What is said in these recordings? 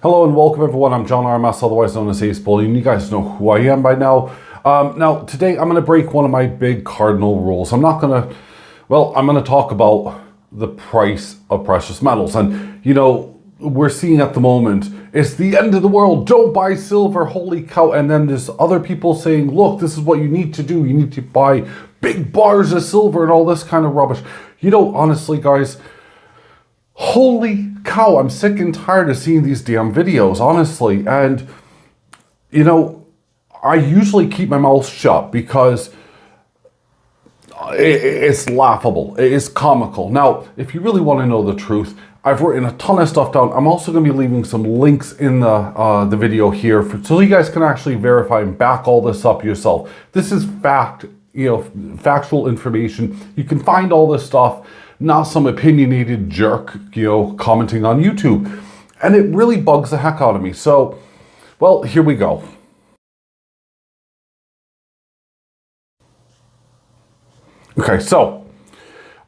Hello and welcome everyone, I'm John RMS, otherwise known as Ace Bullion. You guys know who I am by now. Now, today I'm going to break one of my big cardinal rules. I'm going to talk about the price of precious metals. And, we're seeing at the moment, it's the end of the world, don't buy silver, holy cow. And then there's other people saying, look, this is what you need to do. You need to buy big bars of silver and all this kind of rubbish. Honestly, guys, holy cow, I'm sick and tired of seeing these damn videos, honestly. And, I usually keep my mouth shut because it's laughable. It is comical. Now, if you really want to know the truth, I've written a ton of stuff down. I'm also going to be leaving some links in the video here so you guys can actually verify and back all this up yourself. This is factual information. You can find all this stuff, not some opinionated jerk, commenting on YouTube. And it really bugs the heck out of me. So, well, here we go. Okay, so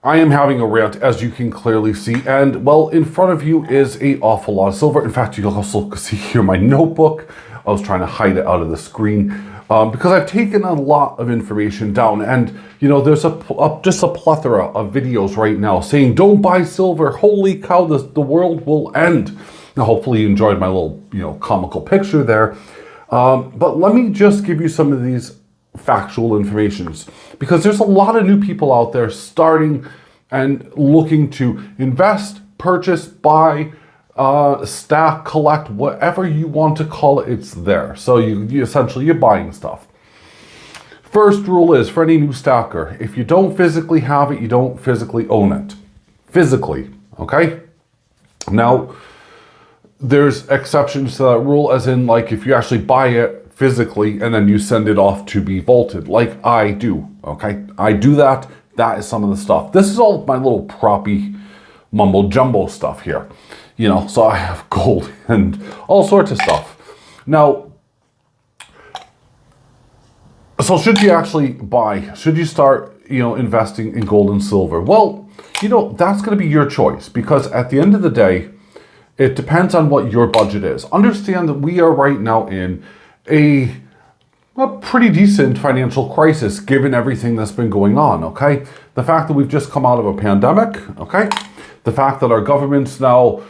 I am having a rant, as you can clearly see, and well, in front of you is an awful lot of silver. In fact, you can also see here my notebook. I was trying to hide it out of the screen because I've taken a lot of information down, and there's just a plethora of videos right now saying don't buy silver. Holy cow, the world will end. Now, hopefully you enjoyed my little comical picture there, but let me just give you some of these factual informations, because there's a lot of new people out there starting and looking to invest, purchase, buy, stack, collect, whatever you want to call it, it's there. So you essentially, you're buying stuff. First rule is, for any new stacker, if you don't physically have it, you don't physically own it. Physically, okay? Now, there's exceptions to that rule, as in, like, if you actually buy it physically and then you send it off to be vaulted, like I do, okay? I do that. That is some of the stuff. This is all my little proppy mumbo jumbo stuff here, so I have gold and all sorts of stuff. Now, so should you actually buy, should you start, investing in gold and silver? Well, that's going to be your choice, because at the end of the day, it depends on what your budget is. Understand that we are right now in a pretty decent financial crisis, given everything that's been going on, okay? The fact that we've just come out of a pandemic, okay? The fact that our governments now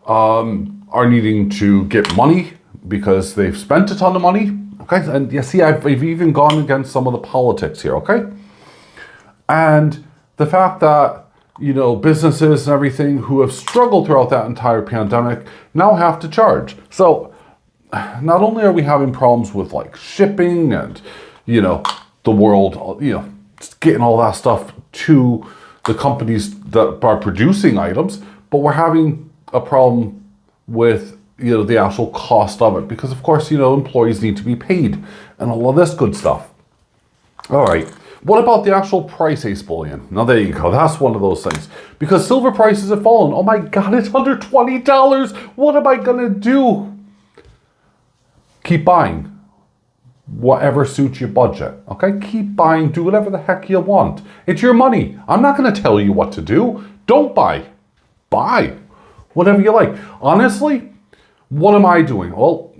are needing to get money because they've spent a ton of money, okay? And you see, I've even gone against some of the politics here, okay? And the fact that, businesses and everything who have struggled throughout that entire pandemic now have to charge. So, not only are we having problems with like shipping and, the world, just getting all that stuff to the companies that are producing items, but we're having a problem with, the actual cost of it, because of course, employees need to be paid and all of this good stuff. All right. What about the actual price, Ace Bullion? Now, there you go. That's one of those things. Because silver prices have fallen. Oh my God, it's under $20. What am I going to do? Keep buying whatever suits your budget, okay? Keep buying, do whatever the heck you want. It's your money. I'm not going to tell you what to do. Don't buy. Buy whatever you like. Honestly, what am I doing? Well,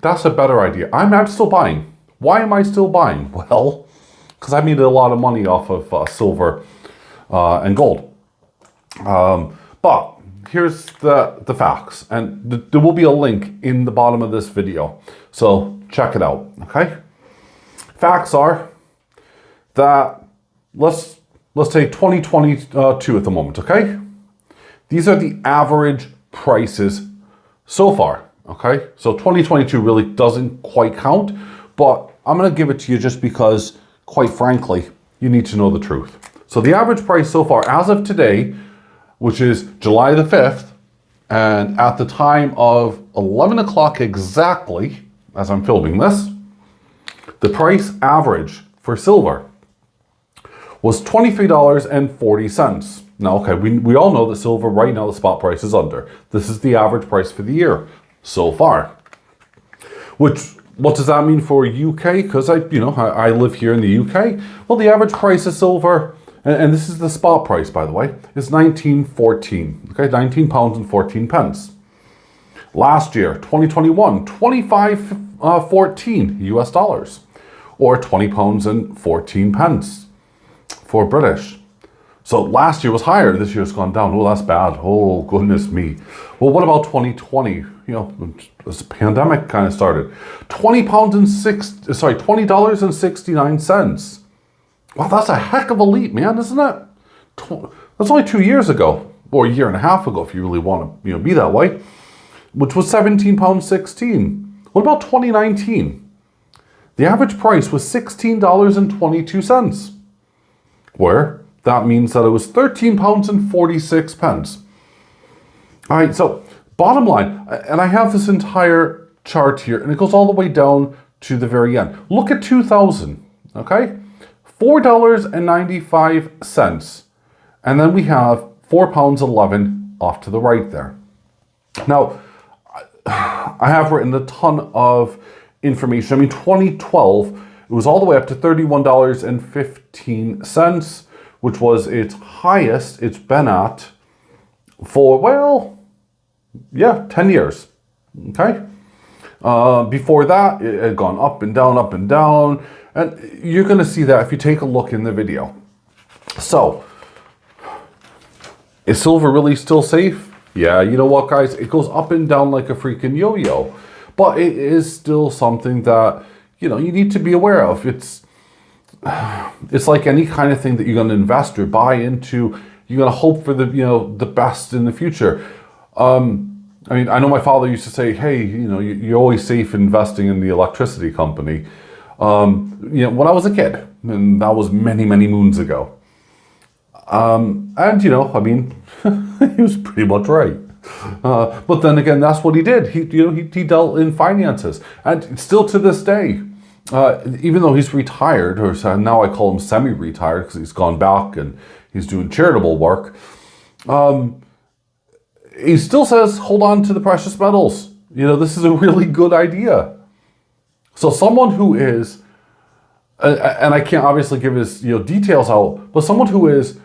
that's a better idea. I'm still buying. Why am I still buying? Well, because I made a lot of money off of silver and gold. But here's the facts, and there will be a link in the bottom of this video, so check it out, okay? Facts are that, let's say 2022 at the moment, okay? These are the average prices so far, okay? So 2022 really doesn't quite count, but I'm going to give it to you just because, quite frankly, you need to know the truth. So the average price so far, as of today, which is July the 5th, and at the time of 11 o'clock exactly, as I'm filming this, the price average for silver was $23.40. Now, okay, we all know that silver right now, the spot price is under. This is the average price for the year so far. What does that mean for UK? Because I live here in the UK. Well, the average price of silver, and this is the spot price, by the way, is 19.14. Okay, £19.14. Last year, 2021, 25.14 US dollars, or 20 pounds and 14 pence for British. So last year was higher, this year's gone down. Oh, that's bad. Oh, goodness me. Well, what about 2020? You know, as the pandemic kind of started. $20.69. Wow, that's a heck of a leap, man, isn't it? That's only 2 years ago, or a year and a half ago, if you really want to, be that way, which was £17.16. What about 2019? The average price was $16.22, where that means that it was £13.46. All right, so bottom line, and I have this entire chart here, and it goes all the way down to the very end. Look at 2000, okay? $4.95. And then we have £4.11 off to the right there. Now, I have written a ton of information. I mean, 2012, it was all the way up to $31.15, which was its highest it's been at for, 10 years. Okay? Before that, it had gone up and down, up and down. And you're going to see that if you take a look in the video. So, is silver really still safe? Yeah, you know what, guys? It goes up and down like a freaking yo-yo. But it is still something that, you need to be aware of. It's like any kind of thing that you're going to invest or buy into. You're going to hope for the best in the future. I mean, I know my father used to say, hey, you're always safe investing in the electricity company. When I was a kid, and that was many, many moons ago. And, he was pretty much right. But then again, that's what he did. He dealt in finances. And still to this day, even though he's retired, or now I call him semi-retired because he's gone back and he's doing charitable work, he still says, hold on to the precious metals. This is a really good idea. So someone who is, and I can't obviously give his details out, but someone who is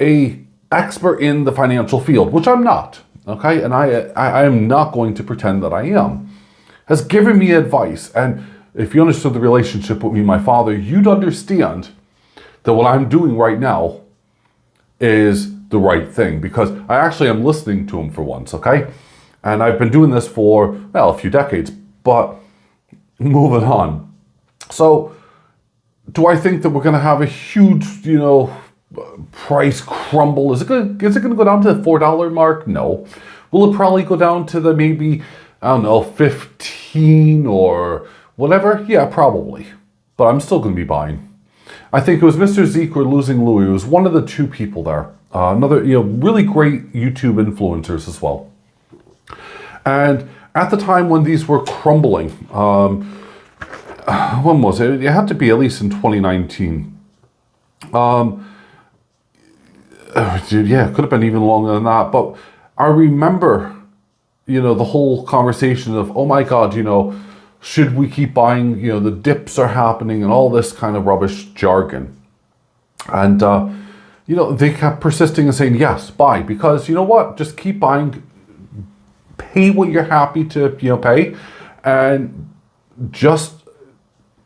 a expert in the financial field, which I'm not, okay, and I am not going to pretend that I am, has given me advice. And if you understood the relationship with me and my father, you'd understand that what I'm doing right now is the right thing, because I actually am listening to him for once, okay? And I've been doing this for, a few decades, but moving on. So, do I think that we're going to have a huge, price crumble? Is it going to go down to the $4 mark? No. Will it probably go down to the maybe, 15 or whatever? Yeah, probably. But I'm still going to be buying. I think it was Mr. Zeke or Losing Louis. It was one of the two people there. Another, really great YouTube influencers as well. And at the time when these were crumbling, when was it? It had to be at least in 2019. It could have been even longer than that. But I remember, the whole conversation of, oh my God, should we keep buying? The dips are happening and all this kind of rubbish jargon. And, they kept persisting and saying, yes, buy. Because you know what? Just keep buying. Pay what you're happy to, pay. And just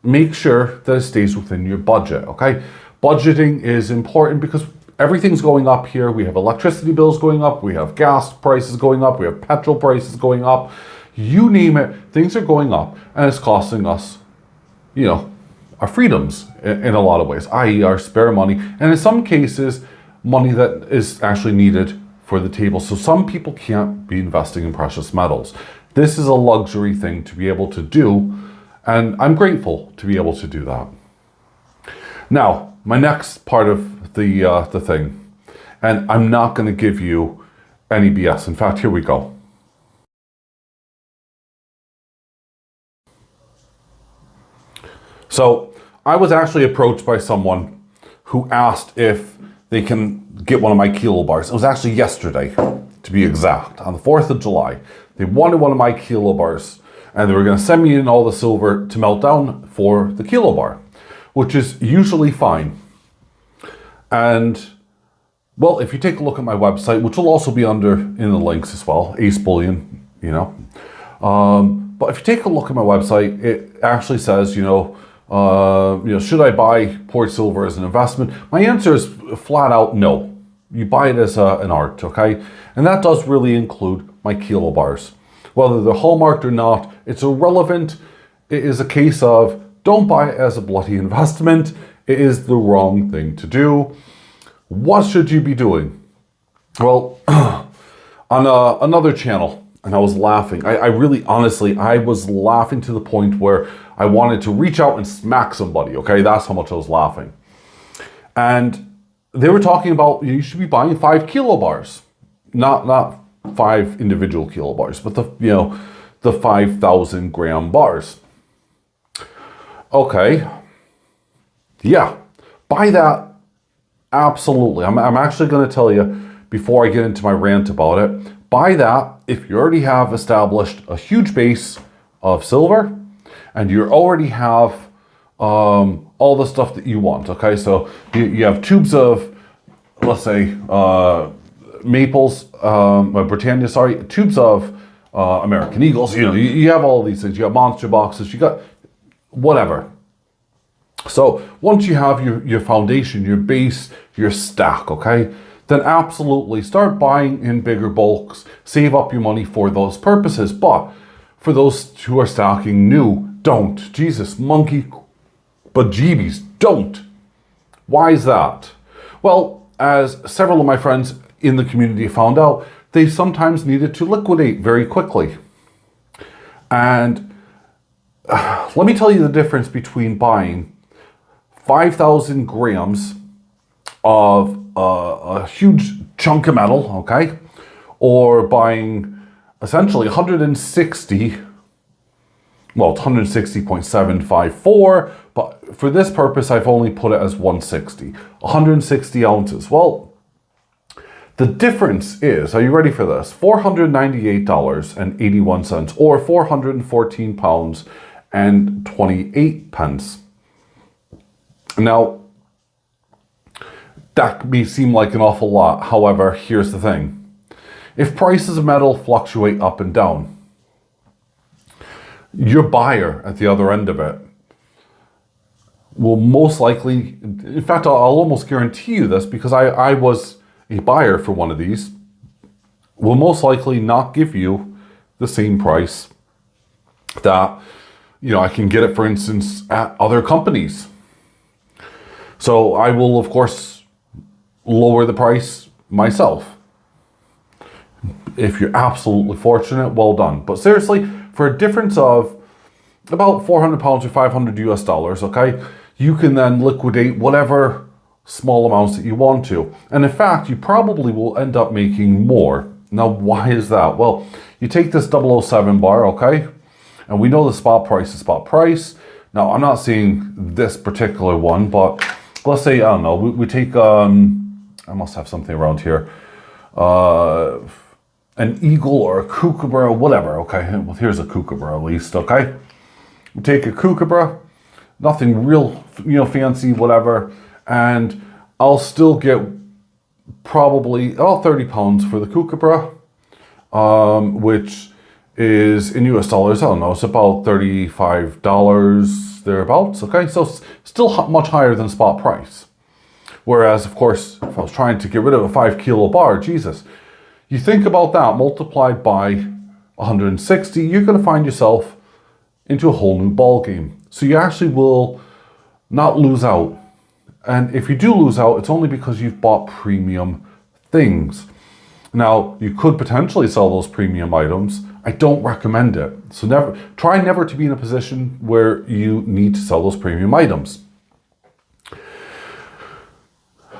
make sure that it stays within your budget, okay? Budgeting is important because everything's going up here. We have electricity bills going up. We have gas prices going up. We have petrol prices going up. You name it, things are going up. And it's costing us, our freedoms in a lot of ways, i.e. our spare money. And in some cases, money that is actually needed for the table. So some people can't be investing in precious metals. This is a luxury thing to be able to do. And I'm grateful to be able to do that. Now, my next part of the thing, and I'm not going to give you any BS. In fact, here we go. So I was actually approached by someone who asked if they can get one of my kilo bars. It was actually yesterday, to be exact, on the 4th of July. They wanted one of my kilo bars, and they were going to send me in all the silver to melt down for the kilo bar, which is usually fine. And, well, if you take a look at my website, which will also be in the links as well, Ace Bullion, you know. But if you take a look at my website, it actually says, should I buy poured silver as an investment? My answer is flat out no. You buy it as an art, okay? And that does really include my kilobars. Whether they're hallmarked or not, it's irrelevant. It is a case of don't buy it as a bloody investment. It is the wrong thing to do. What should you be doing? Well, on another channel, and I was laughing. I really, honestly, I was laughing to the point where I wanted to reach out and smack somebody, okay? That's how much I was laughing. And they were talking about you should be buying 5 kilobars, not 5 individual kilobars, but the 5,000 gram bars. Okay, yeah, buy that, absolutely. I'm actually going to tell you before I get into my rant about it. Buy that if you already have established a huge base of silver, and you already have all the stuff that you want. Okay, so you have tubes of, let's say, Maples, Britannia, sorry, tubes of American Eagles. You have all these things. You got monster boxes. You got whatever. So once you have your foundation, your base, your stack, okay, then absolutely start buying in bigger bulks. Save up your money for those purposes. But for those who are stacking new, don't. Jesus, monkey, bejeebies, don't. Why is that? Well, as several of my friends in the community found out, they sometimes needed to liquidate very quickly. And let me tell you the difference between buying 5,000 grams of a huge chunk of metal, okay, or buying essentially 160, well, it's 160.754, but for this purpose, I've only put it as 160 ounces. Well, the difference is, are you ready for this? $498.81 or 414 pounds and 28 pence. Now, that may seem like an awful lot. However, here's the thing. If prices of metal fluctuate up and down, your buyer at the other end of it will most likely, in fact, I'll almost guarantee you this because I was a buyer for one of these, will most likely not give you the same price that, I can get it, for instance, at other companies. So I will, of course, lower the price myself. If you're absolutely fortunate, well done. But seriously, for a difference of about 400 pounds or 500 US dollars, okay, you can then liquidate whatever small amounts that you want to. And in fact, you probably will end up making more. Now, why is that? Well, you take this 007 bar, okay, and we know the spot price is spot price. Now, I'm not seeing this particular one, but let's say, I don't know, we take, I must have something around here, an eagle or a kookaburra, whatever, okay, well, here's a kookaburra at least, okay. We take a kookaburra, nothing real, fancy, whatever, and I'll still get probably 30 pounds for the kookaburra, which is in US dollars, I don't know, it's about $35 thereabouts, okay? So still much higher than spot price. Whereas, of course, if I was trying to get rid of a 5 kilo bar, Jesus, you think about that multiplied by 160, you're going to find yourself into a whole new ball game. So you actually will not lose out. And if you do lose out, it's only because you've bought premium things. Now, you could potentially sell those premium items. I don't recommend it. So try never to be in a position where you need to sell those premium items.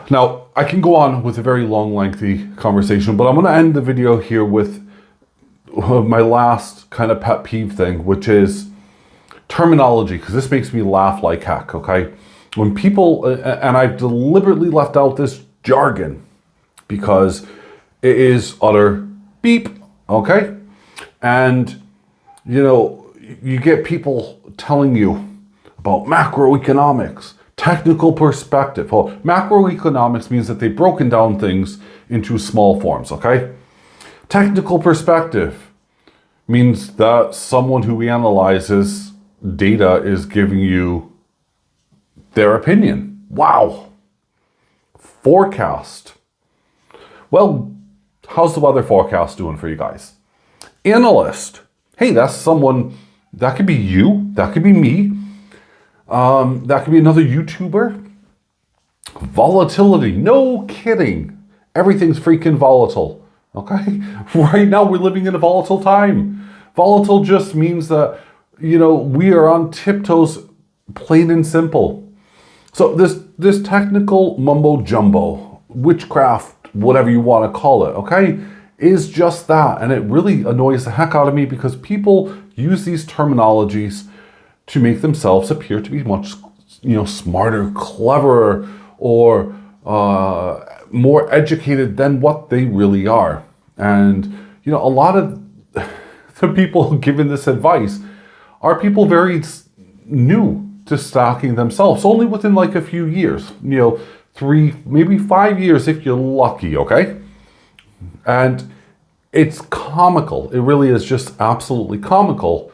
Now, I can go on with a very long, lengthy conversation, but I'm going to end the video here with my last kind of pet peeve thing, which is terminology, because this makes me laugh like heck, okay? When people, and I've deliberately left out this jargon because it is utter beep, okay? And, you get people telling you about macroeconomics, technical perspective. Well, macroeconomics means that they've broken down things into small forms, okay? Technical perspective, means that someone who analyzes data is giving you their opinion. Wow. Forecast. Well, how's the weather forecast doing for you guys? Analyst. Hey, that's someone, that could be you, that could be me, that could be another YouTuber. Volatility. No kidding. Everything's freaking volatile. Okay? Right now we're living in a volatile time. Volatile just means that, we are on tiptoes, plain and simple. So this technical mumbo jumbo, witchcraft, whatever you want to call it, okay, is just that. And it really annoys the heck out of me because people use these terminologies to make themselves appear to be much, smarter, cleverer, or more educated than what they really are. And, a lot of the people giving this advice are people very new to stocking themselves, only within like a few years, 3, maybe 5 years if you're lucky, okay? And it's comical. It really is just absolutely comical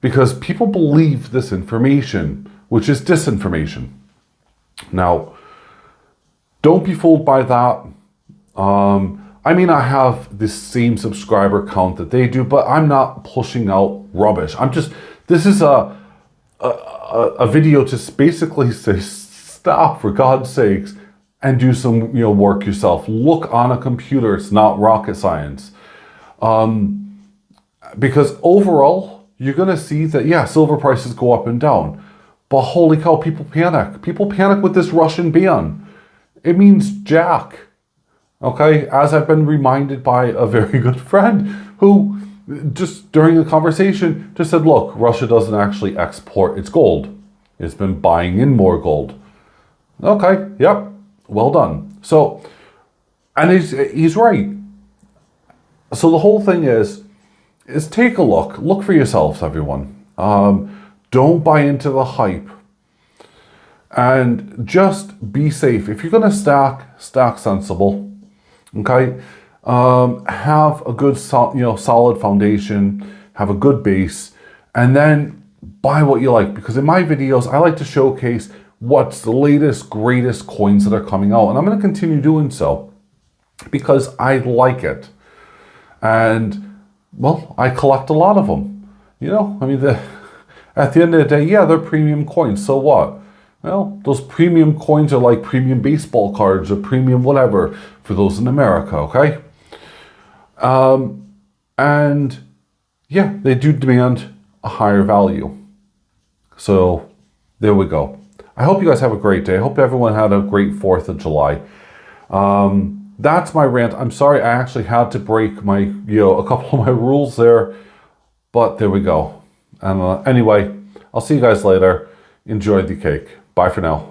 because people believe this information, which is disinformation. Now, don't be fooled by that. I have the same subscriber count that they do, but I'm not pushing out rubbish. This is a video to basically say, stop for God's sakes and do some, work yourself. Look on a computer. It's not rocket science. Because overall, you're going to see that, yeah, silver prices go up and down. But holy cow, people panic. People panic with this Russian ban. It means jack. Okay, as I've been reminded by a very good friend who just during the conversation just said, look, Russia doesn't actually export its gold. It's been buying in more gold. Okay, yep, well done. So, and he's right. So the whole thing is take a look. Look for yourselves, everyone. Don't buy into the hype. And just be safe. If you're going to stack sensible. Okay, have a good, solid foundation, have a good base, and then buy what you like. Because in my videos, I like to showcase what's the latest, greatest coins that are coming out, and I'm going to continue doing so because I like it. And well, I collect a lot of them. At the end of the day, yeah, they're premium coins. So what? Well, those premium coins are like premium baseball cards or premium whatever for those in America, okay? And yeah, they do demand a higher value. So there we go. I hope you guys have a great day. I hope everyone had a great 4th of July. That's my rant. I'm sorry I actually had to break my, a couple of my rules there, but there we go. And anyway, I'll see you guys later. Enjoy the cake. Bye for now.